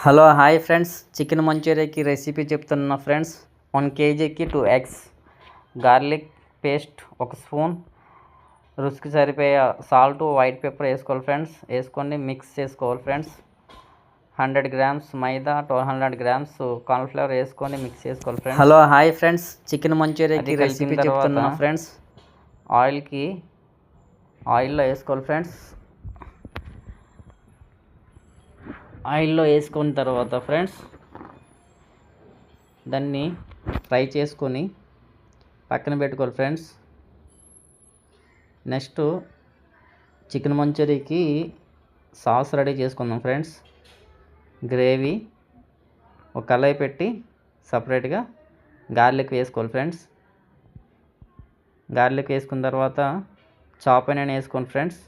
Hello hi friends, chicken మంచూరియాకి recipe చెప్తున్నా friends. 1 కేజీకి 2 ఎగ్స్, గార్లిక్ పేస్ట్ 1 స్పూన్, రుచికి సరిపోయే సాల్ట్, వైట్ పెప్పర్ వేసుకోవాలి ఫ్రెండ్స్. వేసుకొని మిక్స్ చేసుకోవాలి friends. 100 grams maida, 1200 grams cornflour వేసుకొని మిక్స్ చేసుకోవాలి friends. Hello hi friends, chicken మంచూరియాకి రెసిపీ చెప్తున్నా ఫ్రెండ్స్. ఆయిల్లో వేసుకోవాలి ఫ్రెండ్స్. ఆయిల్లో వేసుకున్న తర్వాత ఫ్రెండ్స్ దాన్ని ఫ్రై చేసుకొని పక్కన పెట్టుకోవాలి ఫ్రెండ్స్. నెక్స్ట్ చికెన్ మంచూరియాకి సాస్ రెడీ చేసుకుందాం ఫ్రెండ్స్. గ్రేవీ ఒక కళాయి పెట్టి సపరేట్గా గార్లిక్ వేసుకోవాలి ఫ్రెండ్స్. గార్లిక్ వేసుకున్న తర్వాత చాప్ ఆనియన్ వేసుకోండి ఫ్రెండ్స్.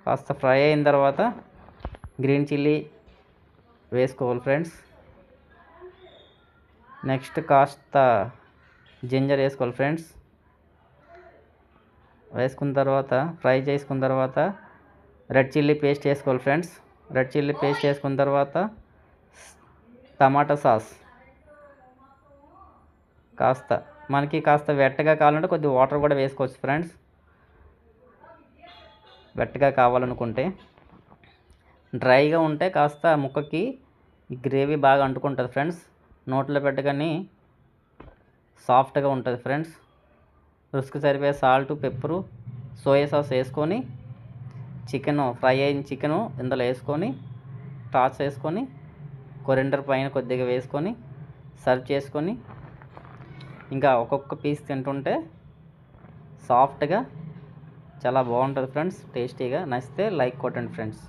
కాస్త ఫ్రై అయిన తర్వాత గ్రీన్ చిల్లీ వేసుకోవాలి ఫ్రెండ్స్. నెక్స్ట్ కాస్త జింజర్ వేసుకోవాలి ఫ్రెండ్స్. వేసుకున్న తర్వాత ఫ్రై చేసుకున్న తర్వాత రెడ్ చిల్లీ పేస్ట్ వేసుకోవాలి ఫ్రెండ్స్. రెడ్ చిల్లీ పేస్ట్ వేసుకున్న తర్వాత టమాటా సాస్ మనకి కాస్త వెట్టగా కావాలంటే కొద్దిగా వాటర్ కూడా వేసుకోవచ్చు ఫ్రెండ్స్. వెట్టగా కావాలనుకుంటే, డ్రైగా ఉంటే కాస్త ముక్కకి గ్రేవీ బాగా అంటుకుంటుంది ఫ్రెండ్స్. నోట్లో పెట్టగానే సాఫ్ట్గా ఉంటుంది ఫ్రెండ్స్. రుచికి సరిపోయే సాల్ట్, పెప్పరు, సోయా సాస్ వేసుకొని ఫ్రై అయిన చికెను ఇందులో వేసుకొని టాస్ వేసుకొని కొరిండర్ పైన కొద్దిగా వేసుకొని సర్వ్ చేసుకొని ఇంకా ఒక్కొక్క పీస్ తింటుంటే సాఫ్ట్గా చాలా బాగుంటుంది ఫ్రెండ్స్. టేస్టీగా నచ్చితే లైక్ కొట్టండి ఫ్రెండ్స్.